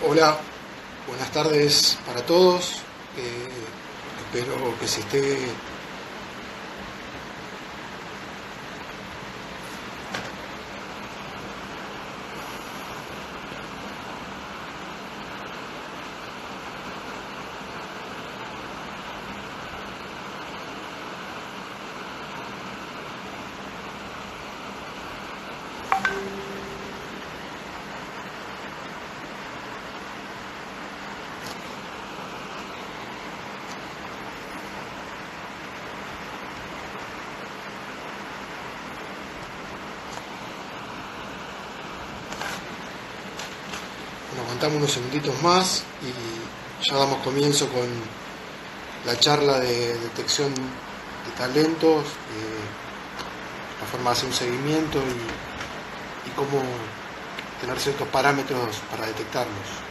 Hola, buenas tardes para todos. Eh, Espero que se esté. Bueno, aguantamos unos segunditos más y ya damos comienzo con la charla de detección de talentos, la forma de hacer un seguimiento y cómo tener ciertos parámetros para detectarlos.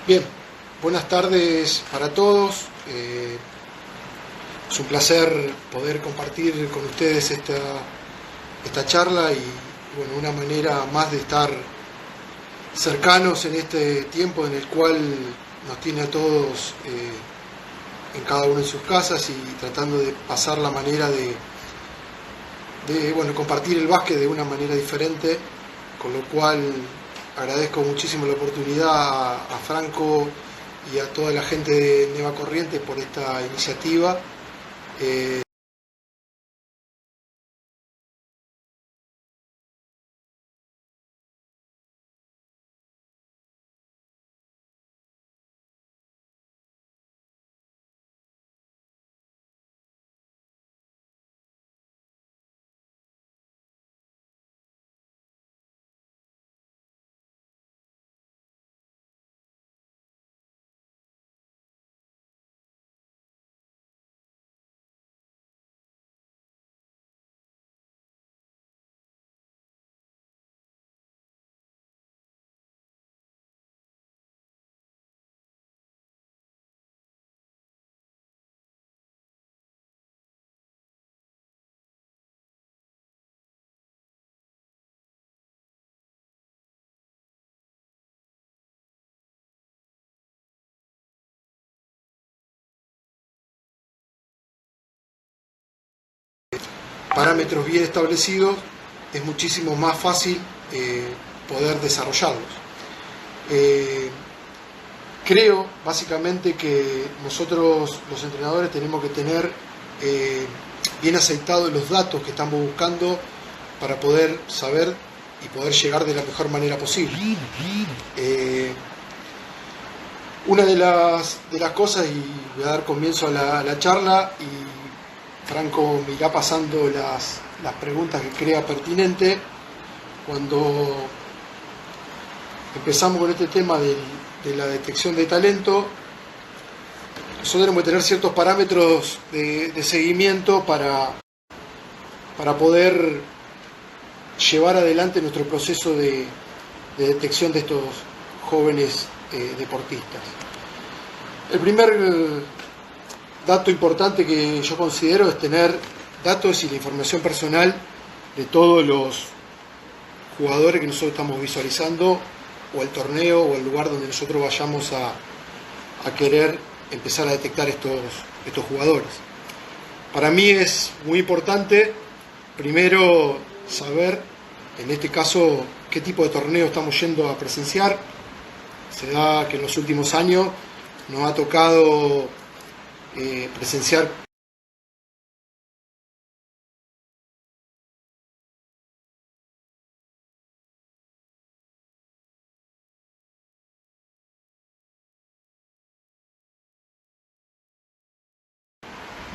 Bien, buenas tardes para todos. Es un placer poder compartir con ustedes esta charla y bueno, una manera más de estar cercanos en este tiempo en el cual nos tiene a todos en cada uno en sus casas y tratando de pasar la manera de bueno, compartir el básquet de una manera diferente, con lo cual agradezco muchísimo la oportunidad a Franco y a toda la gente de Neva Corrientes por esta iniciativa. parámetros bien establecidos, es muchísimo más fácil poder desarrollarlos. Creo básicamente que nosotros los entrenadores tenemos que tener bien aceitados los datos que estamos buscando para poder saber y poder llegar de la mejor manera posible. Una de las cosas, y voy a dar comienzo a la charla, y Franco me irá pasando las preguntas que crea pertinente. Cuando empezamos con este tema de la detección de talento, nosotros tenemos que tener ciertos parámetros de seguimiento para poder llevar adelante nuestro proceso de detección de estos jóvenes deportistas. El primer dato importante que yo considero es tener datos y la información personal de todos los jugadores que nosotros estamos visualizando, o el torneo o el lugar donde nosotros vayamos a querer empezar a detectar estos jugadores. Para mí es muy importante primero saber, en este caso, qué tipo de torneo estamos yendo a presenciar. Se da que en los últimos años nos ha tocado presenciar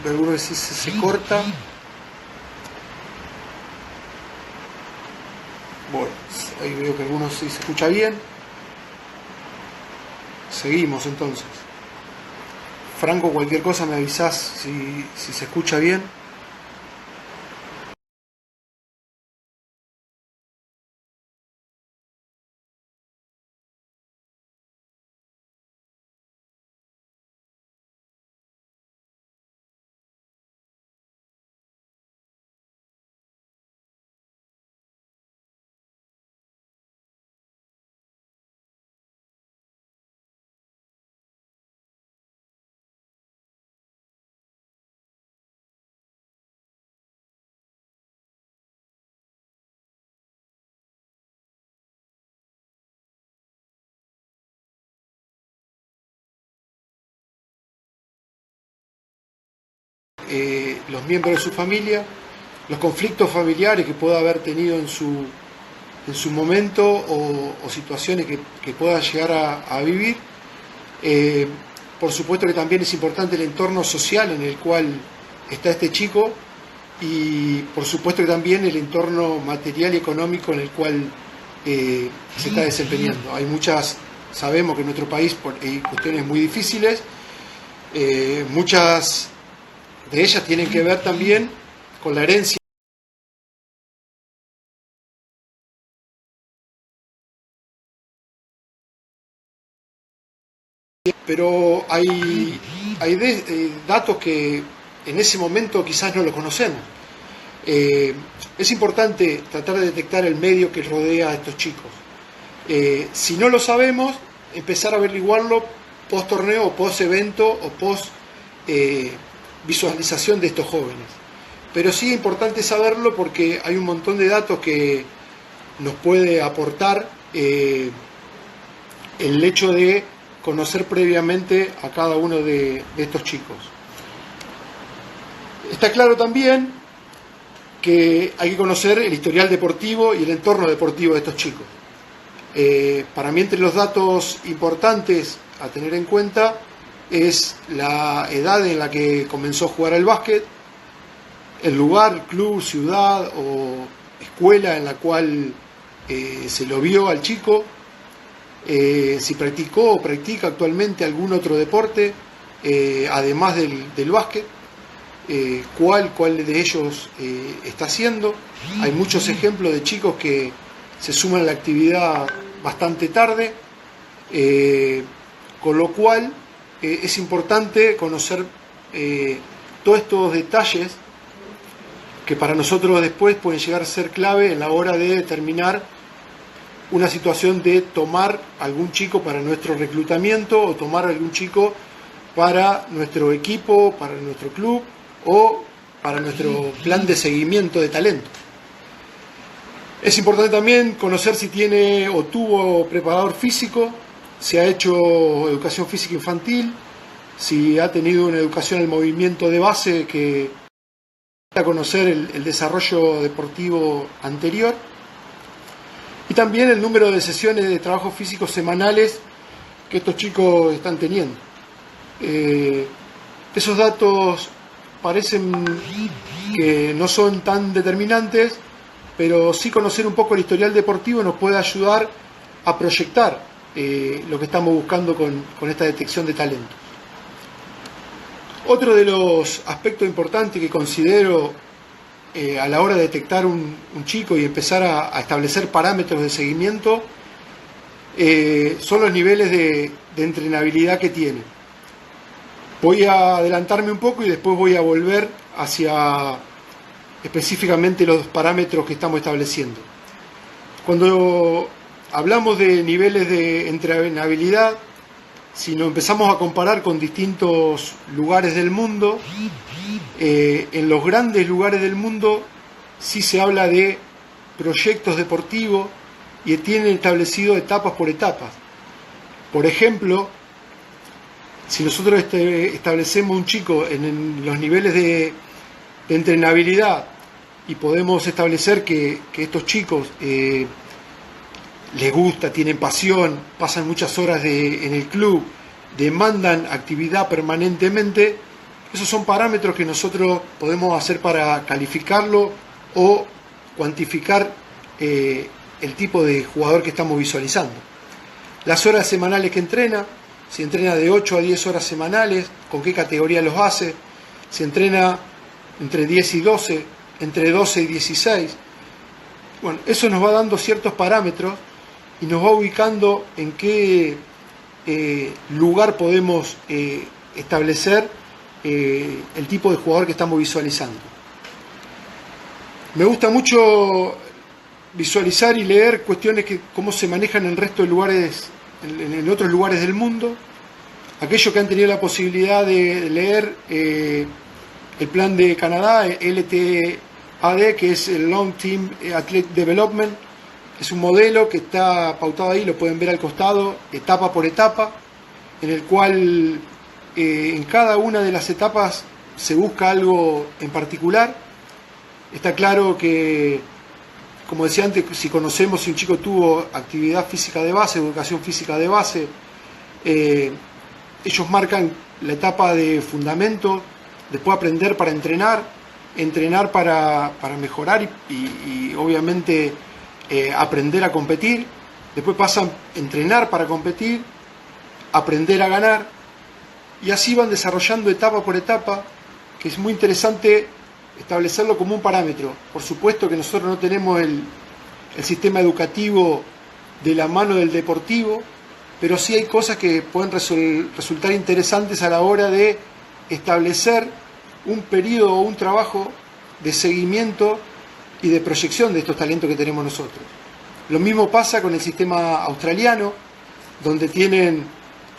algunos si se corta. Bueno, ahí veo que algunos sí se escucha bien. Seguimos entonces. Franco, cualquier cosa me avisás si se escucha bien. Los miembros de su familia, los conflictos familiares que pueda haber tenido en su momento, o situaciones que pueda llegar a vivir. Por supuesto que también es importante el entorno social en el cual está este chico, y por supuesto que también el entorno material y económico en el cual se está desempeñando. Hay sabemos que en nuestro país hay cuestiones muy difíciles, muchas de ellas tienen que ver también con la herencia. Pero hay datos que en ese momento quizás no lo conocemos. Es importante tratar de detectar el medio que rodea a estos chicos. Si no lo sabemos, empezar a averiguarlo post torneo o post evento o post visualización de estos jóvenes. Pero sí es importante saberlo porque hay un montón de datos que nos puede aportar el hecho de conocer previamente a cada uno de estos chicos. Está claro también que hay que conocer el historial deportivo y el entorno deportivo de estos chicos. Para mí, entre los datos importantes a tener en cuenta es la edad en la que comenzó a jugar al básquet, el lugar, club, ciudad o escuela en la cual se lo vio al chico, si practicó o practica actualmente algún otro deporte, además del básquet, cuál de ellos está haciendo. Hay muchos ejemplos de chicos que se suman a la actividad bastante tarde, con lo cual es importante conocer todos estos detalles que para nosotros después pueden llegar a ser clave en la hora de determinar una situación de tomar algún chico para nuestro reclutamiento o tomar algún chico para nuestro equipo, para nuestro club, o para nuestro plan de seguimiento de talento. Es importante también conocer si tiene o tuvo preparador físico, si ha hecho educación física infantil, si ha tenido una educación al movimiento de base que a conocer el desarrollo deportivo anterior, y también el número de sesiones de trabajo físico semanales que estos chicos están teniendo. Esos datos parecen que no son tan determinantes, pero sí conocer un poco el historial deportivo nos puede ayudar a proyectar lo que estamos buscando con esta detección de talentos. Otro de los aspectos importantes que considero a la hora de detectar un chico y empezar a establecer parámetros de seguimiento son los niveles de entrenabilidad que tiene. Voy a adelantarme un poco y después voy a volver hacia específicamente los parámetros que estamos estableciendo. Cuando hablamos de niveles de entrenabilidad, si nos empezamos a comparar con distintos lugares del mundo, en los grandes lugares del mundo sí se habla de proyectos deportivos y tienen establecido etapas por etapas. Por ejemplo, si nosotros establecemos un chico en los niveles de entrenabilidad y podemos establecer que estos chicos les gusta, tienen pasión, pasan muchas horas en el club, demandan actividad permanentemente, esos son parámetros que nosotros podemos hacer para calificarlo o cuantificar el tipo de jugador que estamos visualizando. Las horas semanales que entrena, si entrena de 8 a 10 horas semanales, con qué categoría los hace, si entrena entre 10 y 12, entre 12 y 16. Bueno, eso nos va dando ciertos parámetros y nos va ubicando en qué lugar podemos establecer el tipo de jugador que estamos visualizando. Me gusta mucho visualizar y leer cuestiones que cómo se manejan en el resto de lugares, en otros lugares del mundo. Aquellos que han tenido la posibilidad de leer el plan de Canadá, LTAD, que es el Long Term Athletic Development, es un modelo que está pautado ahí, lo pueden ver al costado, etapa por etapa, en el cual en cada una de las etapas se busca algo en particular. Está claro que, como decía antes, si conocemos si un chico tuvo actividad física de base, educación física de base, ellos marcan la etapa de fundamento, después aprender para entrenar para mejorar y obviamente aprender a competir, después pasan a entrenar para competir, aprender a ganar, y así van desarrollando etapa por etapa, que es muy interesante establecerlo como un parámetro. Por supuesto que nosotros no tenemos el sistema educativo de la mano del deportivo, pero sí hay cosas que pueden resultar interesantes a la hora de establecer un periodo o un trabajo de seguimiento y de proyección de estos talentos que tenemos nosotros. Lo mismo pasa con el sistema australiano, donde tienen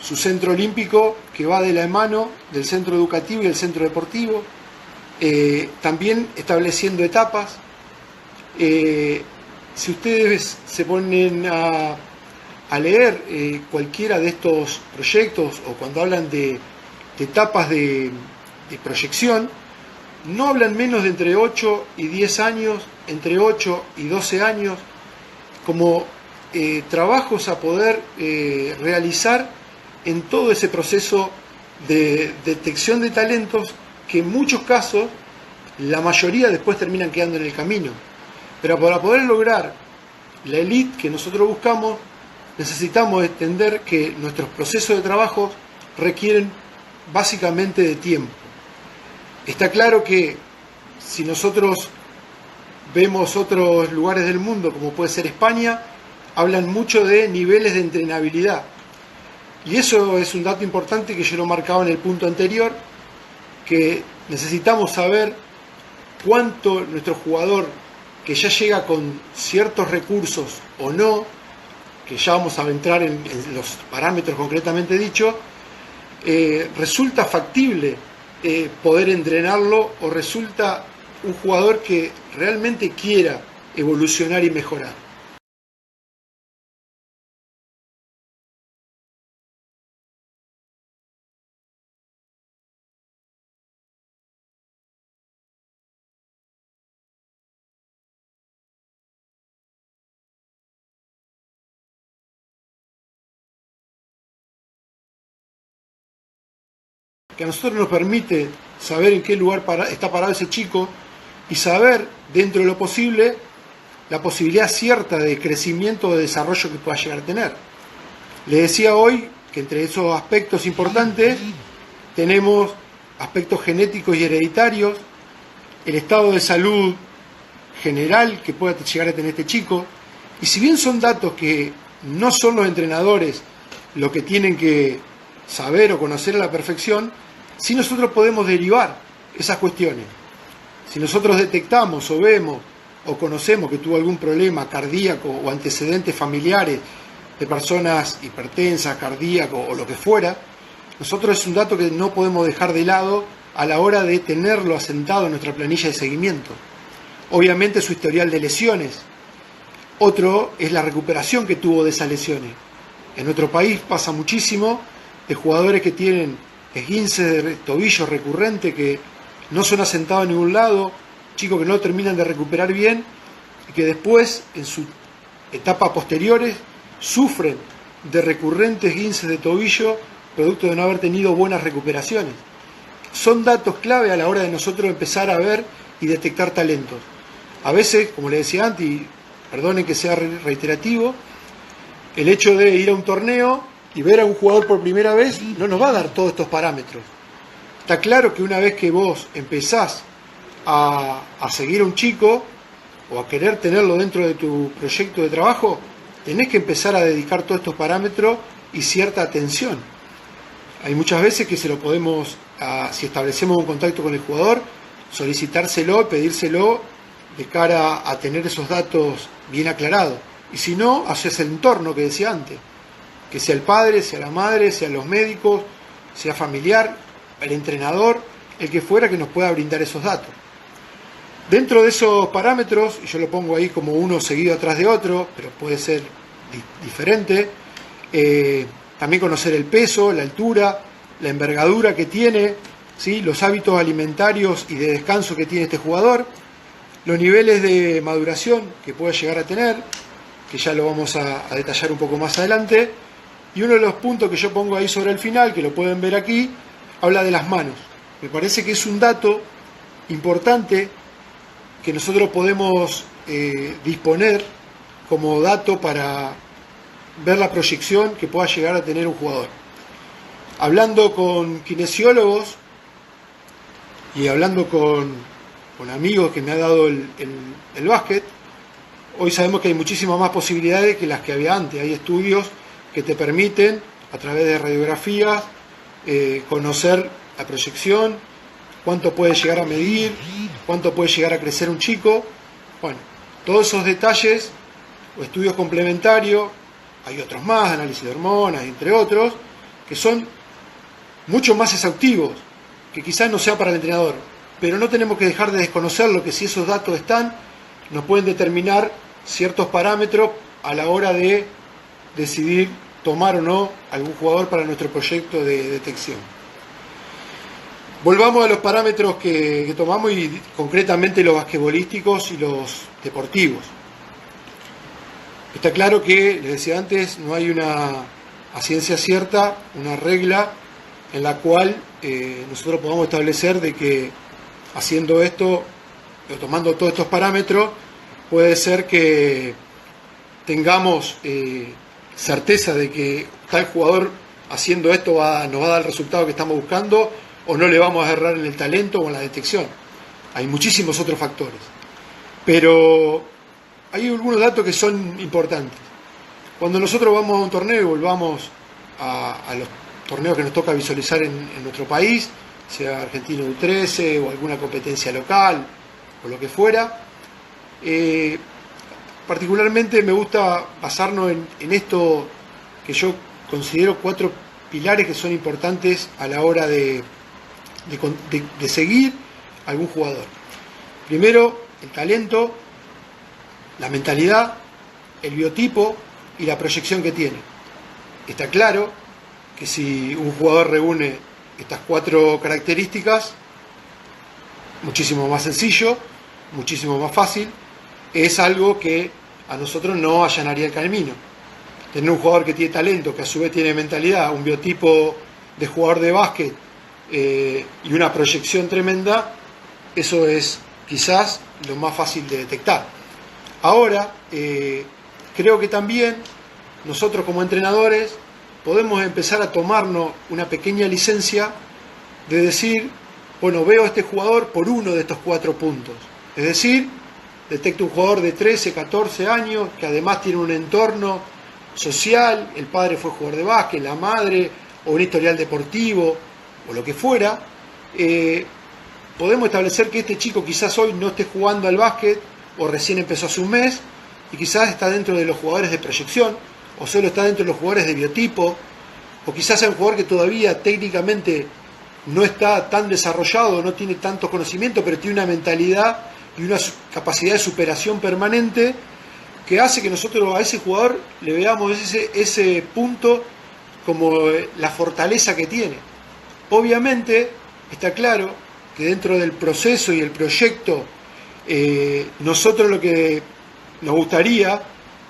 su centro olímpico que va de la mano del centro educativo y del centro deportivo, también estableciendo etapas. Si ustedes se ponen a leer cualquiera de estos proyectos o cuando hablan de etapas de proyección, no hablan menos de entre 8 y 10 años, entre 8 y 12 años, como trabajos a poder realizar en todo ese proceso de detección de talentos que en muchos casos, la mayoría después terminan quedando en el camino. Pero para poder lograr la elite que nosotros buscamos, necesitamos entender que nuestros procesos de trabajo requieren básicamente de tiempo. Está claro que si nosotros vemos otros lugares del mundo, como puede ser España, hablan mucho de niveles de entrenabilidad. Y eso es un dato importante que yo lo marcaba en el punto anterior, que necesitamos saber cuánto nuestro jugador que ya llega con ciertos recursos o no, que ya vamos a entrar en los parámetros concretamente dicho, resulta factible poder entrenarlo, o resulta un jugador que realmente quiera evolucionar y mejorar? Que a nosotros nos permite saber en qué lugar está parado ese chico y saber, dentro de lo posible, la posibilidad cierta de crecimiento o de desarrollo que pueda llegar a tener. Les decía hoy que entre esos aspectos importantes tenemos aspectos genéticos y hereditarios, el estado de salud general que pueda llegar a tener este chico, y si bien son datos que no son los entrenadores lo que tienen que saber o conocer a la perfección, sí nosotros podemos derivar esas cuestiones. Si nosotros detectamos o vemos o conocemos que tuvo algún problema cardíaco o antecedentes familiares de personas hipertensas, cardíacos o lo que fuera, nosotros es un dato que no podemos dejar de lado a la hora de tenerlo asentado en nuestra planilla de seguimiento. Obviamente su historial de lesiones. Otro es la recuperación que tuvo de esas lesiones. En nuestro país pasa muchísimo de jugadores que tienen esguinces de tobillo recurrente que no son asentados en ningún lado, chicos que no terminan de recuperar bien y que después, en su etapa posteriores, sufren de recurrentes esguinces de tobillo producto de no haber tenido buenas recuperaciones. Son datos clave a la hora de nosotros empezar a ver y detectar talentos. A veces, como les decía antes, y perdonen que sea reiterativo, el hecho de ir a un torneo y ver a un jugador por primera vez no nos va a dar todos estos parámetros. Está claro que una vez que vos empezás a seguir a un chico o a querer tenerlo dentro de tu proyecto de trabajo, tenés que empezar a dedicar todos estos parámetros y cierta atención. Hay muchas veces que se lo podemos, si establecemos un contacto con el jugador, solicitárselo, pedírselo de cara a tener esos datos bien aclarados. Y si no, hacia el entorno que decía antes, que sea el padre, sea la madre, sean los médicos, sea familiar, el entrenador, el que fuera que nos pueda brindar esos datos. Dentro de esos parámetros, y yo lo pongo ahí como uno seguido atrás de otro, pero puede ser diferente, también conocer el peso, la altura, la envergadura que tiene, ¿sí? Los hábitos alimentarios y de descanso que tiene este jugador, los niveles de maduración que puede llegar a tener, que ya lo vamos a detallar un poco más adelante, y uno de los puntos que yo pongo ahí sobre el final, que lo pueden ver aquí, habla de las manos. Me parece que es un dato importante que nosotros podemos disponer como dato para ver la proyección que pueda llegar a tener un jugador. Hablando con kinesiólogos y hablando con amigos que me ha dado el básquet, hoy sabemos que hay muchísimas más posibilidades que las que había antes. Hay estudios que te permiten, a través de radiografías, conocer la proyección, cuánto puede llegar a medir, cuánto puede llegar a crecer un chico. Bueno, todos esos detalles o estudios complementarios, hay otros más, análisis de hormonas, entre otros, que son mucho más exhaustivos, que quizás no sea para el entrenador, pero no tenemos que dejar de desconocerlo, que si esos datos están, nos pueden determinar ciertos parámetros a la hora de decidir tomar o no algún jugador para nuestro proyecto de detección. Volvamos a los parámetros que tomamos y concretamente los basquetbolísticos y los deportivos. Está claro que, les decía antes, no hay a ciencia cierta, una regla en la cual nosotros podamos establecer de que haciendo esto, o tomando todos estos parámetros, puede ser que tengamos certeza de que tal jugador haciendo esto nos va a dar el resultado que estamos buscando, o no le vamos a errar en el talento o en la detección. Hay muchísimos otros factores. Pero hay algunos datos que son importantes. Cuando nosotros vamos a un torneo y volvamos a los torneos que nos toca visualizar en nuestro país, sea Argentino U13 o alguna competencia local o lo que fuera, particularmente me gusta basarnos en esto que yo considero 4 pilares que son importantes a la hora de de seguir a algún jugador. Primero, el talento, la mentalidad, el biotipo y la proyección que tiene. Está claro que si un jugador reúne estas 4 características, muchísimo más sencillo, muchísimo más fácil, es algo que a nosotros no allanaría el camino. Tener un jugador que tiene talento, que a su vez tiene mentalidad, un biotipo de jugador de básquet y una proyección tremenda, eso es quizás lo más fácil de detectar. Ahora, creo que también nosotros como entrenadores podemos empezar a tomarnos una pequeña licencia de decir, bueno, veo a este jugador por uno de estos 4 puntos. Es decir, detecto un jugador de 13, 14 años, que además tiene un entorno social, el padre fue jugador de básquet, la madre, o un historial deportivo, o lo que fuera. Podemos establecer que este chico quizás hoy no esté jugando al básquet, o recién empezó hace un mes, y quizás está dentro de los jugadores de proyección, o solo está dentro de los jugadores de biotipo, o quizás sea un jugador que todavía técnicamente no está tan desarrollado, no tiene tanto conocimiento, pero tiene una mentalidad y una capacidad de superación permanente que hace que nosotros a ese jugador le veamos ese punto como la fortaleza que tiene. Obviamente está claro que dentro del proceso y el proyecto nosotros lo que nos gustaría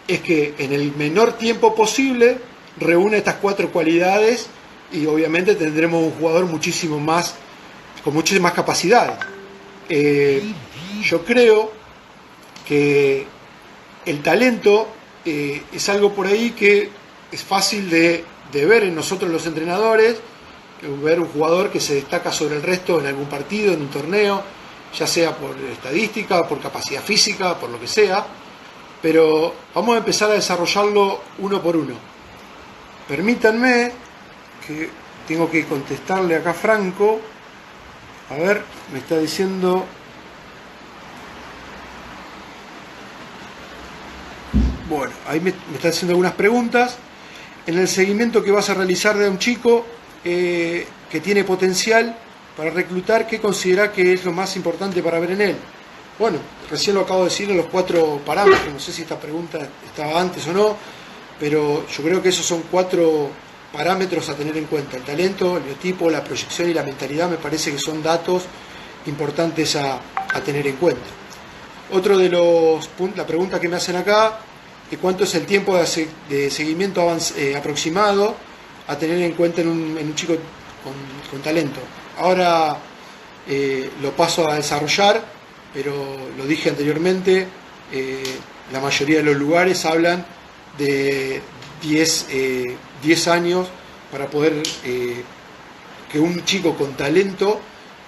es que en el menor tiempo posible reúna estas 4 cualidades y obviamente tendremos un jugador muchísimo más, con muchas más capacidades. Yo creo que el talento es algo por ahí que es fácil de ver en nosotros los entrenadores, ver un jugador que se destaca sobre el resto en algún partido, en un torneo, ya sea por estadística, por capacidad física, por lo que sea, pero vamos a empezar a desarrollarlo uno por uno. Permítanme que tengo que contestarle acá a Franco. A ver, me está diciendo... Bueno, ahí me está haciendo algunas preguntas. En el seguimiento que vas a realizar de un chico que tiene potencial para reclutar, ¿qué considera que es lo más importante para ver en él? Bueno, recién lo acabo de decir en los 4 parámetros, no sé si esta pregunta estaba antes o no, pero yo creo que esos son 4 parámetros a tener en cuenta. El talento, el biotipo, la proyección y la mentalidad me parece que son datos importantes a tener en cuenta. Otro de los puntos, la pregunta que me hacen acá, ¿cuánto es el tiempo de seguimiento aproximado a tener en cuenta en un chico con talento? Ahora lo paso a desarrollar, pero lo dije anteriormente, la mayoría de los lugares hablan de 10 años para poder que un chico con talento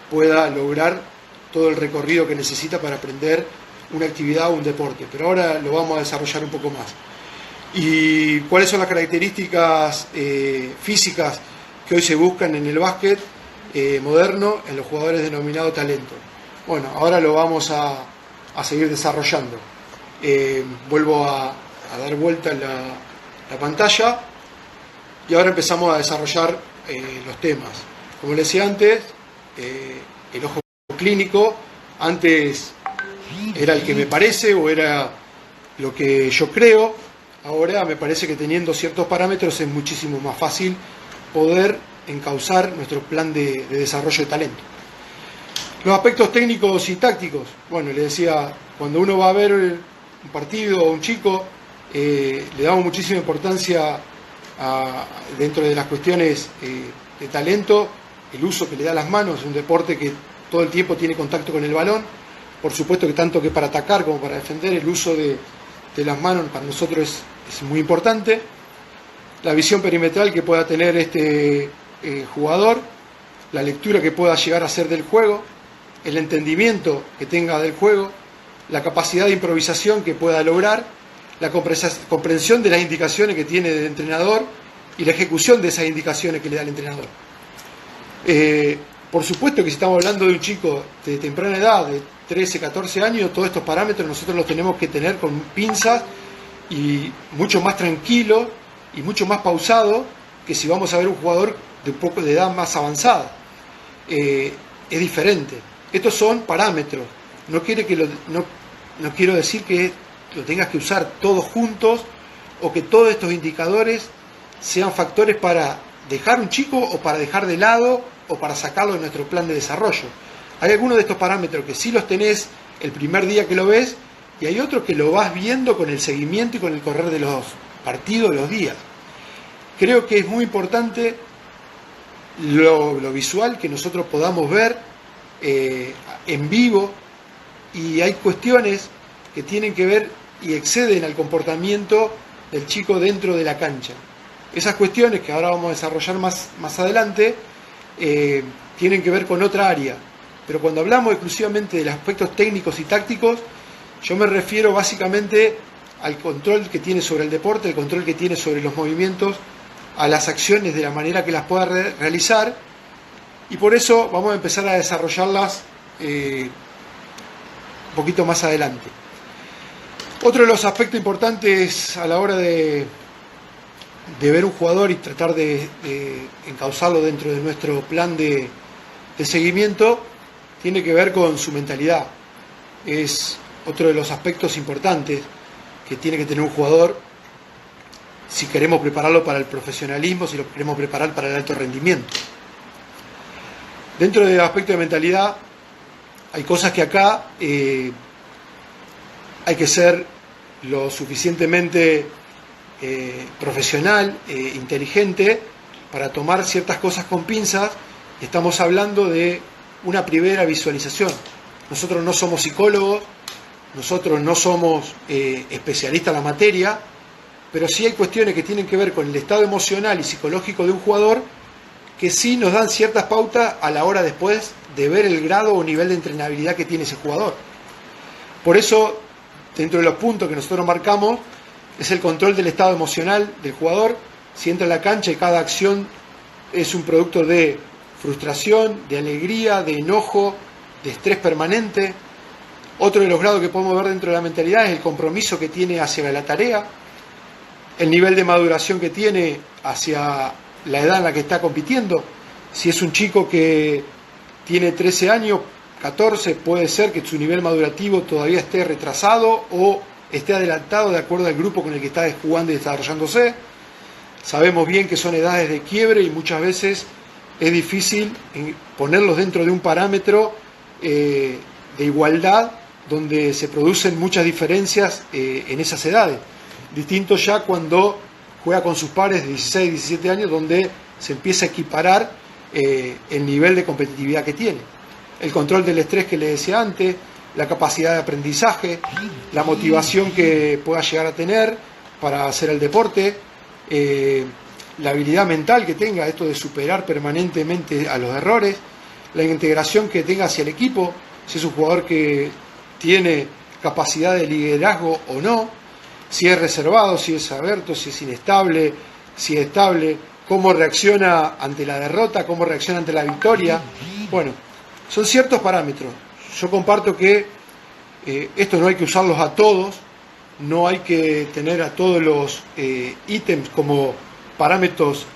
pueda lograr todo el recorrido que necesita para aprender una actividad o un deporte, pero ahora lo vamos a desarrollar un poco más. ¿Y cuáles son las características físicas que hoy se buscan en el básquet moderno en los jugadores denominados talento? Bueno, ahora lo vamos a seguir desarrollando. Vuelvo a dar vuelta la pantalla y ahora empezamos a desarrollar los temas. Como les decía antes, el ojo clínico antes era el que me parece o era lo que yo creo. Ahora me parece que teniendo ciertos parámetros es muchísimo más fácil poder encauzar nuestro plan de desarrollo de talento. Los aspectos técnicos y tácticos, bueno, les decía, cuando uno va a ver un partido o un chico, le damos muchísima importancia dentro de las cuestiones de talento, el uso que le da a las manos, es un deporte que todo el tiempo tiene contacto con el balón, por supuesto que tanto que para atacar como para defender, el uso de las manos para nosotros es muy importante, la visión perimetral que pueda tener este jugador, la lectura que pueda llegar a hacer del juego, el entendimiento que tenga del juego, la capacidad de improvisación que pueda lograr, la comprensión de las indicaciones que tiene el entrenador y la ejecución de esas indicaciones que le da el entrenador. Por supuesto que si estamos hablando de un chico de temprana edad, de 13, 14 años, todos estos parámetros nosotros los tenemos que tener con pinzas y mucho más tranquilo y mucho más pausado que si vamos a ver un jugador de un poco de edad más avanzada. es diferente. Estos son parámetros. No quiero decir que lo tengas que usar todos juntos o que todos estos indicadores sean factores para dejar un chico o para dejar de lado o para sacarlo de nuestro plan de desarrollo. Hay algunos de estos parámetros que sí los tenés el primer día que lo ves y hay otros que lo vas viendo con el seguimiento y con el correr de los partidos, de los días. Creo que es muy importante lo visual, que nosotros podamos ver en vivo, y hay cuestiones que tienen que ver y exceden al comportamiento del chico dentro de la cancha. Esas cuestiones que ahora vamos a desarrollar más adelante tienen que ver con otra área, pero cuando hablamos exclusivamente de los aspectos técnicos y tácticos, yo me refiero básicamente al control que tiene sobre el deporte, el control que tiene sobre los movimientos, a las acciones de la manera que las pueda realizar, y por eso vamos a empezar a desarrollarlas un poquito más adelante. Otro de los aspectos importantes a la hora de ver un jugador y tratar de encauzarlo dentro de nuestro plan de seguimiento tiene que ver con su mentalidad. Es otro de los aspectos importantes que tiene que tener un jugador si queremos prepararlo para el profesionalismo, si lo queremos preparar para el alto rendimiento. Dentro del aspecto de mentalidad hay cosas que acá hay que ser lo suficientemente profesional, inteligente, para tomar ciertas cosas con pinzas. Estamos hablando de una primera visualización. Nosotros no somos psicólogos, nosotros no somos especialistas en la materia, pero sí hay cuestiones que tienen que ver con el estado emocional y psicológico de un jugador que sí nos dan ciertas pautas a la hora después de ver el grado o nivel de entrenabilidad que tiene ese jugador. Por eso, dentro de los puntos que nosotros marcamos, es el control del estado emocional del jugador. Si entra a la cancha y cada acción es un producto de frustración, de alegría, de enojo, de estrés permanente. Otro de los grados que podemos ver dentro de la mentalidad es el compromiso que tiene hacia la tarea, el nivel de maduración que tiene hacia la edad en la que está compitiendo. Si es un chico que tiene 13 años, 14, puede ser que su nivel madurativo todavía esté retrasado o esté adelantado de acuerdo al grupo con el que está jugando y desarrollándose. Sabemos bien que son edades de quiebre y muchas veces es difícil ponerlos dentro de un parámetro de igualdad donde se producen muchas diferencias en esas edades. Distinto ya cuando juega con sus pares de 16, 17 años, donde se empieza a equiparar el nivel de competitividad que tiene. El control del estrés que le decía antes, la capacidad de aprendizaje, la motivación que pueda llegar a tener para hacer el deporte, la habilidad mental que tenga, esto de superar permanentemente a los errores, la integración que tenga hacia el equipo, si es un jugador que tiene capacidad de liderazgo o no, si es reservado, si es abierto, si es inestable, si es estable, cómo reacciona ante la derrota, cómo reacciona ante la victoria. Bueno, son ciertos parámetros. Yo comparto que esto no hay que usarlos a todos, no hay que tener a todos los ítems como parámetros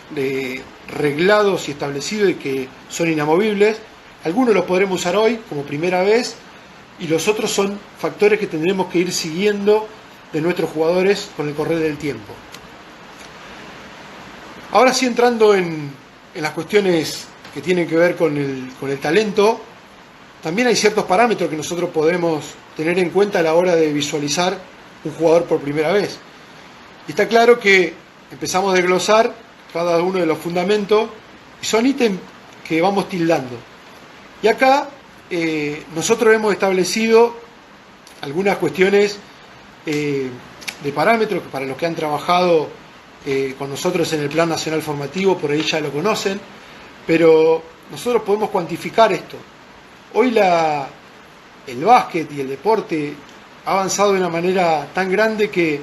reglados y establecidos y que son inamovibles. Algunos los podremos usar hoy como primera vez y los otros son factores que tendremos que ir siguiendo de nuestros jugadores con el correr del tiempo. Ahora sí, entrando en las cuestiones que tienen que ver con el talento, también hay ciertos parámetros que nosotros podemos tener en cuenta a la hora de visualizar un jugador por primera vez. Y está claro que empezamos a desglosar cada uno de los fundamentos y son ítems que vamos tildando. Y acá nosotros hemos establecido algunas cuestiones de parámetros que para los que han trabajado con nosotros en el Plan Nacional Formativo, por ahí ya lo conocen, pero nosotros podemos cuantificar esto. Hoy el básquet y el deporte ha avanzado de una manera tan grande que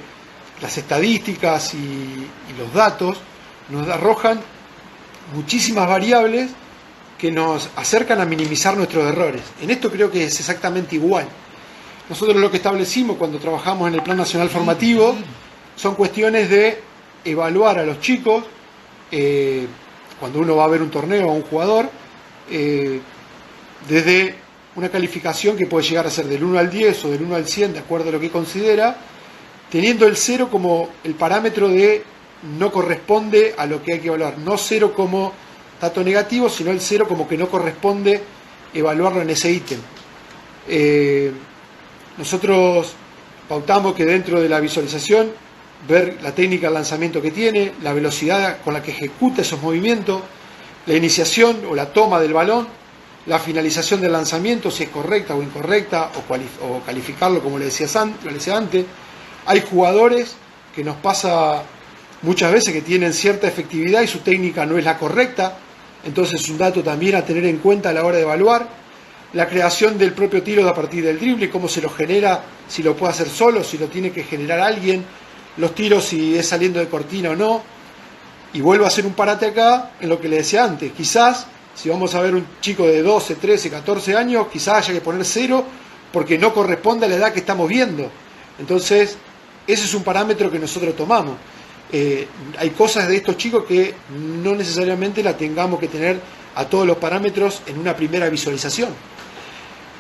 las estadísticas y los datos nos arrojan muchísimas variables que nos acercan a minimizar nuestros errores. En esto creo que es exactamente igual. Nosotros lo que establecimos cuando trabajamos en el Plan Nacional Formativo son cuestiones de evaluar a los chicos cuando uno va a ver un torneo o un jugador, desde una calificación que puede llegar a ser del 1 al 10 o del 1 al 100, de acuerdo a lo que considera, teniendo el 0 como el parámetro de no corresponde a lo que hay que evaluar. No 0 como dato negativo, sino el 0 como que no corresponde evaluarlo en ese ítem. Nosotros pautamos que dentro de la visualización, ver la técnica de lanzamiento que tiene, la velocidad con la que ejecuta esos movimientos, la iniciación o la toma del balón, la finalización del lanzamiento, si es correcta o incorrecta, o calificarlo como le decía antes. Hay jugadores que nos pasa muchas veces que tienen cierta efectividad y su técnica no es la correcta, entonces es un dato también a tener en cuenta a la hora de evaluar. La creación del propio tiro a partir del drible, cómo se lo genera, si lo puede hacer solo, si lo tiene que generar alguien, los tiros si es saliendo de cortina o no. Y vuelvo a hacer un parate acá en lo que le decía antes. Quizás, si vamos a ver un chico de 12, 13, 14 años, quizás haya que poner 0 porque no corresponde a la edad que estamos viendo. Entonces, ese es un parámetro que nosotros tomamos. Hay cosas de estos chicos que no necesariamente la tengamos que tener a todos los parámetros en una primera visualización,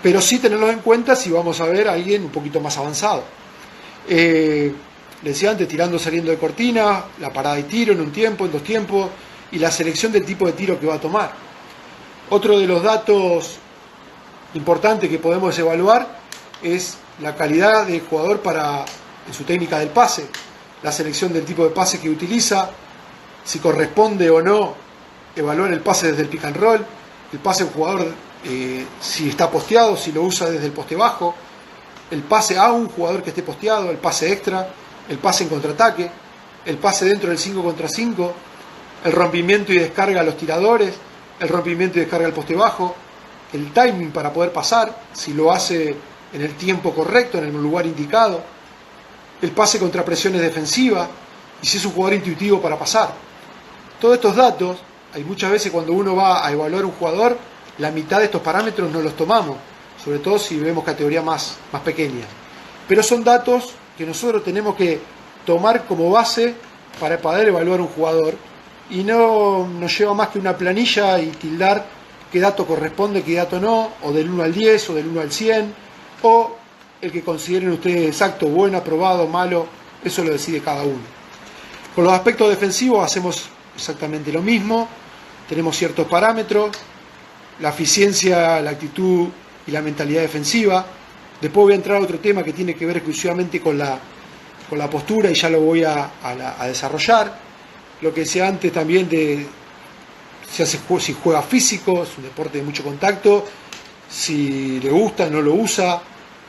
pero sí tenerlos en cuenta si vamos a ver a alguien un poquito más avanzado. Le decía antes, tirando, saliendo de cortina, la parada de tiro en un tiempo, en dos tiempos, y la selección del tipo de tiro que va a tomar. Otro de los datos importantes que podemos evaluar es la calidad del jugador en su técnica del pase, la selección del tipo de pase que utiliza, si corresponde o no evaluar el pase desde el pick and roll, el pase del jugador si está posteado, si lo usa desde el poste bajo, el pase a un jugador que esté posteado, el pase extra, el pase en contraataque, el pase dentro del 5 contra 5, el rompimiento y descarga a los tiradores, el rompimiento y descarga al poste bajo, el timing para poder pasar, si lo hace en el tiempo correcto, en el lugar indicado, el pase contra presiones defensivas y si es un jugador intuitivo para pasar. Todos estos datos, hay muchas veces cuando uno va a evaluar un jugador, la mitad de estos parámetros no los tomamos, sobre todo si vemos categorías más pequeñas. Pero son datos que nosotros tenemos que tomar como base para poder evaluar un jugador y no nos lleva más que una planilla y tildar qué dato corresponde, qué dato no, o del 1 al 10 o del 1 al 100, o el que consideren ustedes exacto, bueno, aprobado, malo, eso lo decide cada uno. Con los aspectos defensivos hacemos exactamente lo mismo, tenemos ciertos parámetros, la eficiencia, la actitud y la mentalidad defensiva. Después voy a entrar a otro tema que tiene que ver exclusivamente con la postura y ya lo voy a desarrollar. Lo que decía antes también de si juega físico, es un deporte de mucho contacto, si le gusta, no lo usa,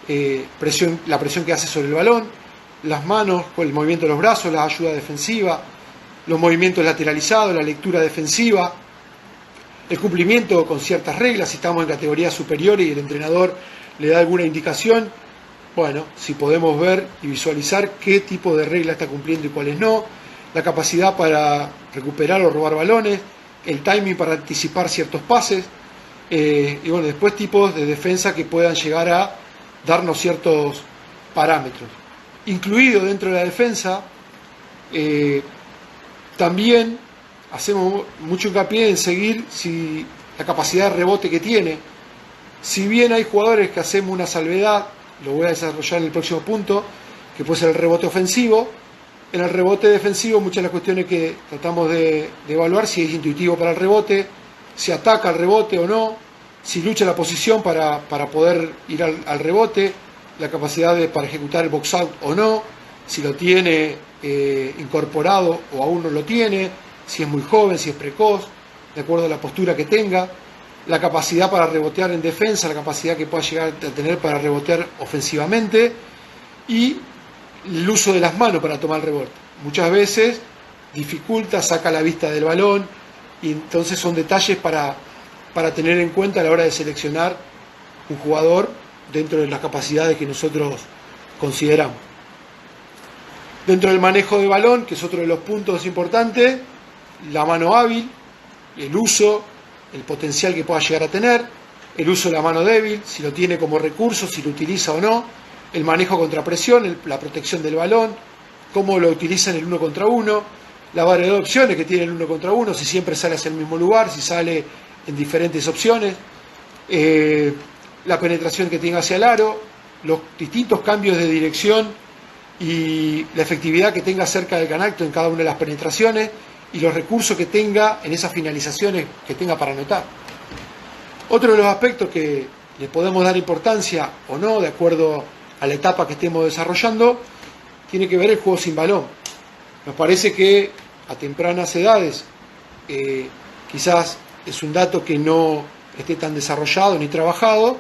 la presión que hace sobre el balón, las manos, con el movimiento de los brazos, la ayuda defensiva, los movimientos lateralizados, la lectura defensiva, el cumplimiento con ciertas reglas, si estamos en categorías superiores y el entrenador le da alguna indicación, bueno, si podemos ver y visualizar qué tipo de regla está cumpliendo y cuáles no, la capacidad para recuperar o robar balones, el timing para anticipar ciertos pases, y bueno, después tipos de defensa que puedan llegar a darnos ciertos parámetros. Incluido dentro de la defensa, también hacemos mucho hincapié en seguir si la capacidad de rebote que tiene. Si bien hay jugadores que hacemos una salvedad, lo voy a desarrollar en el próximo punto, que puede ser el rebote ofensivo. En el rebote defensivo muchas de las cuestiones que tratamos de evaluar, si es intuitivo para el rebote, si ataca el rebote o no, si lucha la posición para poder ir al rebote, la capacidad para ejecutar el box out o no, si lo tiene incorporado o aún no lo tiene, si es muy joven, si es precoz, de acuerdo a la postura que tenga, la capacidad para rebotear en defensa, la capacidad que pueda llegar a tener para rebotear ofensivamente y el uso de las manos para tomar el rebote. Muchas veces dificulta, saca la vista del balón y entonces son detalles para tener en cuenta a la hora de seleccionar un jugador dentro de las capacidades que nosotros consideramos. Dentro del manejo de balón, que es otro de los puntos importantes, la mano hábil, el uso, el potencial que pueda llegar a tener, el uso de la mano débil, si lo tiene como recurso, si lo utiliza o no, el manejo contra presión, la protección del balón, cómo lo utiliza en el 1 contra 1, la variedad de opciones que tiene el 1 contra 1, si siempre sale hacia el mismo lugar, si sale en diferentes opciones, la penetración que tenga hacia el aro, los distintos cambios de dirección y la efectividad que tenga cerca del canasto en cada una de las penetraciones y los recursos que tenga en esas finalizaciones que tenga para anotar. Otro de los aspectos que le podemos dar importancia o no, de acuerdo a la etapa que estemos desarrollando, tiene que ver el juego sin balón. Nos parece que a tempranas edades quizás es un dato que no esté tan desarrollado ni trabajado,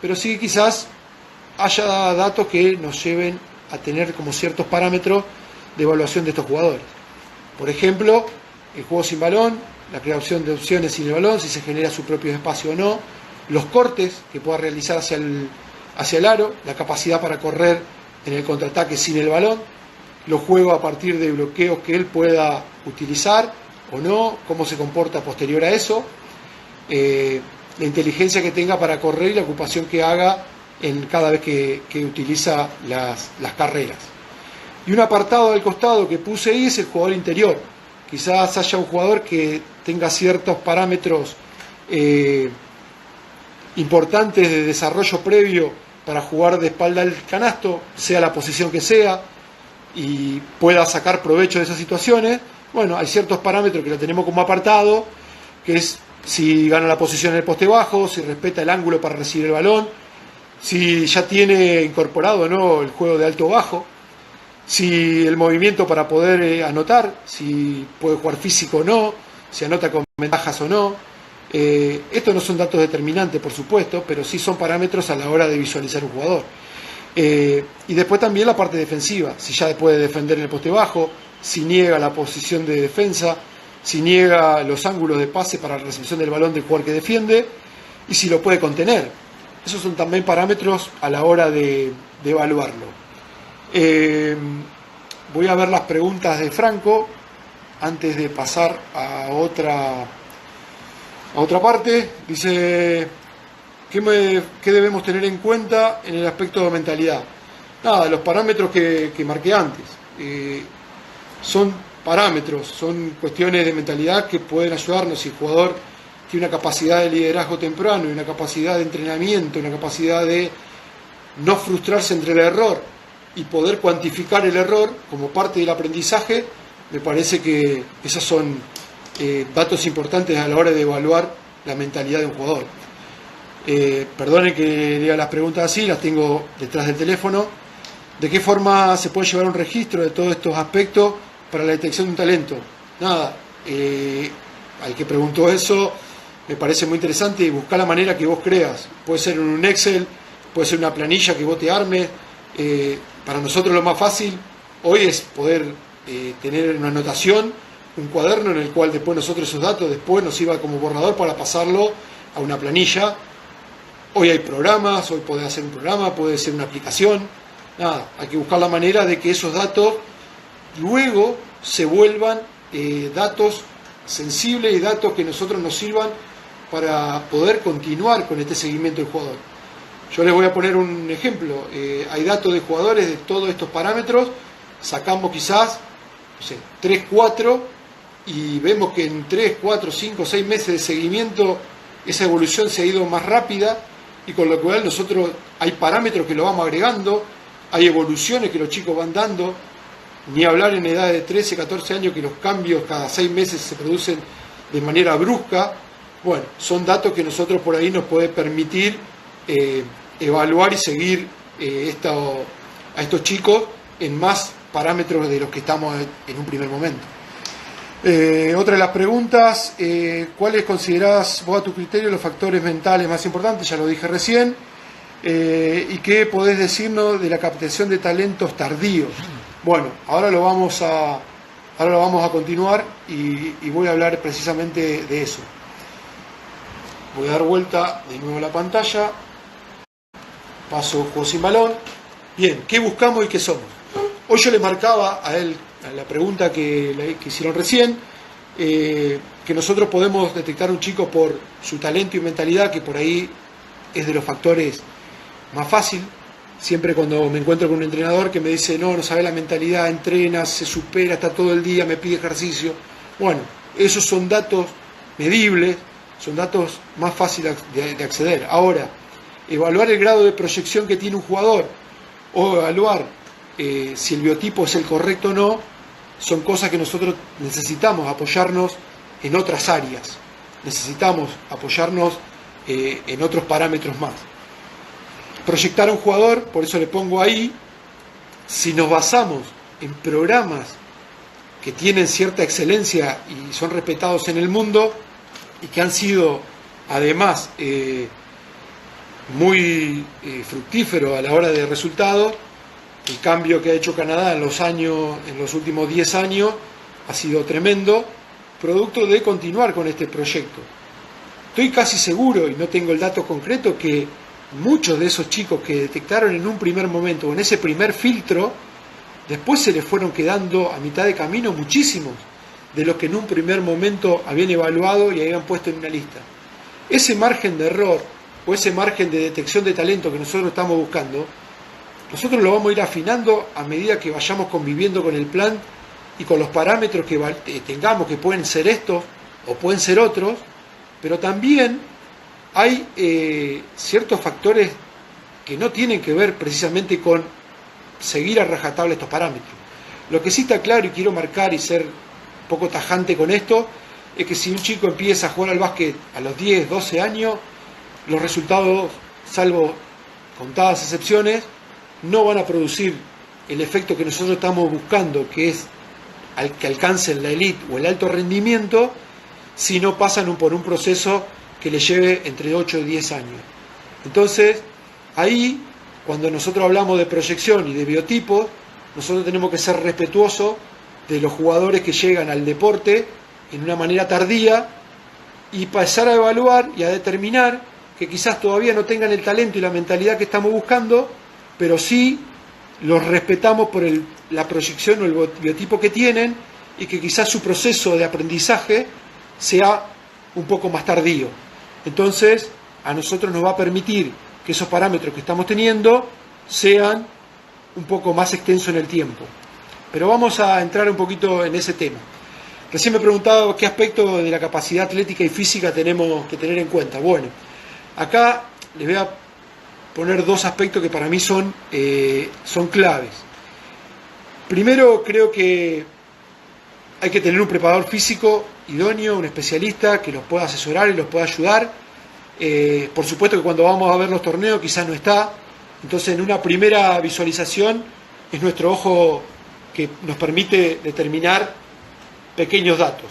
pero sí quizás haya datos que nos lleven a tener como ciertos parámetros de evaluación de estos jugadores. Por ejemplo, el juego sin balón, la creación de opciones sin el balón, si se genera su propio espacio o no, los cortes que pueda realizar hacia el aro, la capacidad para correr en el contraataque sin el balón, los juegos a partir de bloqueos que él pueda utilizar o no, cómo se comporta posterior a eso, la inteligencia que tenga para correr y la ocupación que haga en cada vez que utiliza las carreras. Y un apartado del costado que puse ahí es el jugador interior. Quizás haya un jugador que tenga ciertos parámetros importantes de desarrollo previo para jugar de espalda al canasto, sea la posición que sea, y pueda sacar provecho de esas situaciones. Bueno, hay ciertos parámetros que lo tenemos como apartado, que es si gana la posición en el poste bajo, si respeta el ángulo para recibir el balón, si ya tiene incorporado o no el juego de alto o bajo, si el movimiento para poder anotar, si puede jugar físico o no, si anota con ventajas o no. Estos no son datos determinantes, por supuesto, pero sí son parámetros a la hora de visualizar un jugador. Y después también la parte defensiva, si ya puede defender en el poste bajo, si niega la posición de defensa, si niega los ángulos de pase para la recepción del balón del jugador que defiende, y si lo puede contener. Esos son también parámetros a la hora de evaluarlo. Voy a ver las preguntas de Franco antes de pasar a otra parte. Dice, ¿qué debemos tener en cuenta en el aspecto de mentalidad? Nada, los parámetros que marqué antes. Son parámetros, son cuestiones de mentalidad que pueden ayudarnos. Si el jugador tiene una capacidad de liderazgo temprano y una capacidad de entrenamiento, una capacidad de no frustrarse entre el error y poder cuantificar el error como parte del aprendizaje, me parece que esos son datos importantes a la hora de evaluar la mentalidad de un jugador. Perdonen que lea las preguntas así, las tengo detrás del teléfono. ¿De qué forma se puede llevar un registro de todos estos aspectos para la detección de un talento? Nada, al que preguntó eso, me parece muy interesante buscar la manera que vos creas. Puede ser un Excel, puede ser una planilla que vos te armes. Para nosotros lo más fácil hoy es poder tener una anotación, un cuaderno en el cual después nosotros esos datos después nos iba como borrador para pasarlo a una planilla. Hoy hay programas, hoy podés hacer un programa, puede ser una aplicación. Nada, hay que buscar la manera de que esos datos luego se vuelvan datos sensibles y datos que nosotros nos sirvan para poder continuar con este seguimiento del jugador. Yo les voy a poner un ejemplo. Hay datos de jugadores de todos estos parámetros, sacamos quizás, no sé, 3, 4, y vemos que en 3, 4, 5, 6 meses de seguimiento esa evolución se ha ido más rápida, y con lo cual nosotros hay parámetros que lo vamos agregando, hay evoluciones que los chicos van dando, ni hablar en edad de 13, 14 años que los cambios cada 6 meses se producen de manera brusca. Bueno, son datos que nosotros por ahí nos puede permitir evaluar y seguir a estos chicos en más parámetros de los que estamos en un primer momento. Otra de las preguntas, ¿cuáles considerás vos a tu criterio los factores mentales más importantes? Ya lo dije recién. ¿Y qué podés decirnos de la captación de talentos tardíos? Bueno, ahora lo vamos a continuar y voy a hablar precisamente de eso. Voy a dar vuelta de nuevo a la pantalla. Paso juego sin balón. Bien, ¿qué buscamos y qué somos? Hoy yo le marcaba a él, a la pregunta que hicieron recién, que nosotros podemos detectar un chico por su talento y mentalidad, que por ahí es de los factores más fácil. Siempre cuando me encuentro con un entrenador que me dice, no sabe la mentalidad, entrena, se supera, está todo el día, me pide ejercicio. Bueno, esos son datos medibles, son datos más fáciles de acceder. Ahora, evaluar el grado de proyección que tiene un jugador o evaluar si el biotipo es el correcto o no, son cosas que nosotros necesitamos apoyarnos en otras áreas, necesitamos apoyarnos en otros parámetros más. Proyectar a un jugador, por eso le pongo ahí, si nos basamos en programas que tienen cierta excelencia y son respetados en el mundo y que han sido además muy fructíferos a la hora de resultados, el cambio que ha hecho Canadá en los últimos 10 años ha sido tremendo, producto de continuar con este proyecto. Estoy casi seguro, y no tengo el dato concreto, que muchos de esos chicos que detectaron en un primer momento, en ese primer filtro, después se les fueron quedando a mitad de camino muchísimos de los que en un primer momento habían evaluado y habían puesto en una lista. Ese margen de error o ese margen de detección de talento que nosotros estamos buscando, nosotros lo vamos a ir afinando a medida que vayamos conviviendo con el plan y con los parámetros que tengamos, que pueden ser estos o pueden ser otros, pero también hay ciertos factores que no tienen que ver precisamente con seguir a rajatabla estos parámetros. Lo que sí está claro, y quiero marcar y ser un poco tajante con esto, es que si un chico empieza a jugar al básquet a los 10, 12 años, los resultados, salvo contadas excepciones, no van a producir el efecto que nosotros estamos buscando, que es que alcancen la elite o el alto rendimiento, si no pasan por un proceso que les lleve entre 8 y 10 años. Entonces, ahí, cuando nosotros hablamos de proyección y de biotipos, nosotros tenemos que ser respetuosos de los jugadores que llegan al deporte en una manera tardía y pasar a evaluar y a determinar que quizás todavía no tengan el talento y la mentalidad que estamos buscando, pero sí los respetamos por la proyección o el biotipo que tienen y que quizás su proceso de aprendizaje sea un poco más tardío. Entonces, a nosotros nos va a permitir que esos parámetros que estamos teniendo sean un poco más extensos en el tiempo. Pero vamos a entrar un poquito en ese tema. Recién me preguntaba qué aspecto de la capacidad atlética y física tenemos que tener en cuenta. Bueno, acá les voy a poner dos aspectos que para mí son claves. Primero, creo que hay que tener un preparador físico idóneo, un especialista que los pueda asesorar y los pueda ayudar. Por supuesto que cuando vamos a ver los torneos quizás no está, entonces en una primera visualización es nuestro ojo que nos permite determinar pequeños datos.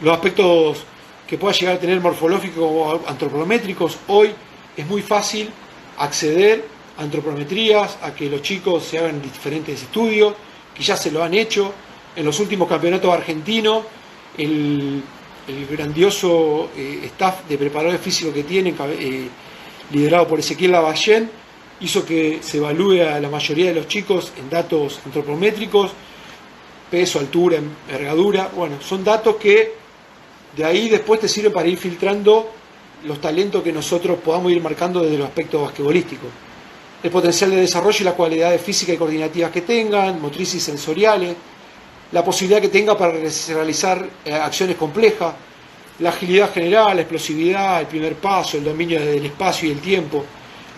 Los aspectos que pueda llegar a tener morfológicos o antropométricos, hoy es muy fácil acceder a antropometrías, a que los chicos se hagan diferentes estudios, que ya se lo han hecho. En los últimos campeonatos argentinos, el grandioso staff de preparadores físicos que tienen, liderado por Ezequiel Lavallén, hizo que se evalúe a la mayoría de los chicos en datos antropométricos, peso, altura, envergadura. Bueno, son datos que de ahí después te sirven para ir filtrando los talentos que nosotros podamos ir marcando desde los aspectos basquetbolísticos. El potencial de desarrollo y las cualidades físicas y coordinativas que tengan, motrices y sensoriales, la posibilidad que tenga para realizar acciones complejas, la agilidad general, la explosividad, el primer paso, el dominio del espacio y el tiempo,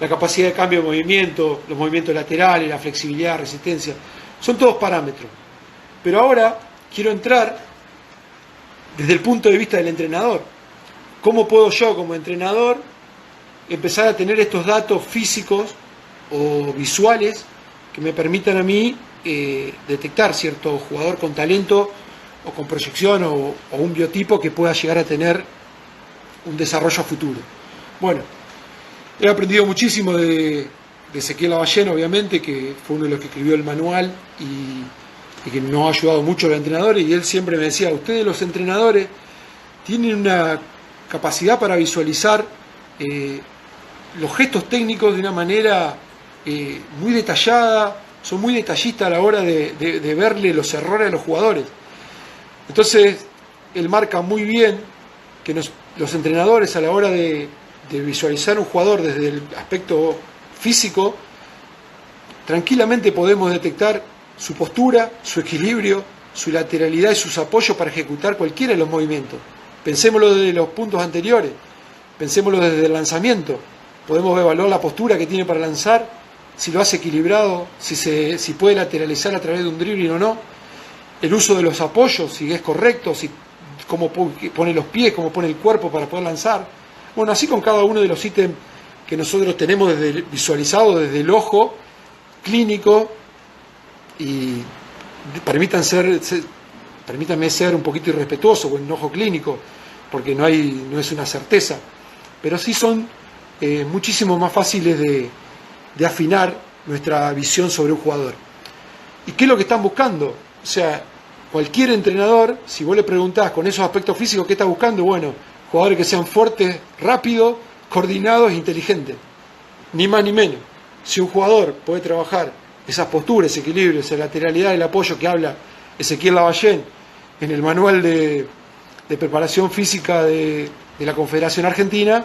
la capacidad de cambio de movimiento, los movimientos laterales, la flexibilidad, resistencia, son todos parámetros. Pero ahora quiero entrar desde el punto de vista del entrenador. ¿Cómo puedo yo como entrenador empezar a tener estos datos físicos o visuales que me permitan a mí detectar cierto jugador con talento o con proyección o un biotipo que pueda llegar a tener un desarrollo a futuro? Bueno, he aprendido muchísimo de Ezequiel Lavallén, obviamente, que fue uno de los que escribió el manual y que nos ha ayudado mucho a los entrenadores, y él siempre me decía: ustedes los entrenadores tienen una capacidad para visualizar los gestos técnicos de una manera muy detallada, son muy detallistas a la hora de verle los errores a los jugadores. Entonces, él marca muy bien que los entrenadores, a la hora de visualizar un jugador desde el aspecto físico, tranquilamente podemos detectar su postura, su equilibrio, su lateralidad y sus apoyos para ejecutar cualquiera de los movimientos. Pensémoslo desde los puntos anteriores, pensémoslo desde el lanzamiento. Podemos evaluar la postura que tiene para lanzar, si lo hace equilibrado, si puede lateralizar a través de un dribbling o no, el uso de los apoyos, si es correcto, cómo pone los pies, cómo pone el cuerpo para poder lanzar. Bueno, así con cada uno de los ítems que nosotros tenemos visualizados desde el ojo clínico, y permítanme ser un poquito irrespetuoso con el ojo clínico, porque no es una certeza, pero sí son muchísimo más fáciles de afinar nuestra visión sobre un jugador. ¿Y qué es lo que están buscando? O sea, cualquier entrenador, si vos le preguntás con esos aspectos físicos, ¿qué está buscando? Bueno, jugadores que sean fuertes, rápidos, coordinados e inteligentes. Ni más ni menos. Si un jugador puede trabajar esas posturas, ese equilibrio, esa lateralidad, el apoyo que habla Ezequiel Lavallén en el manual de preparación física de la Confederación Argentina,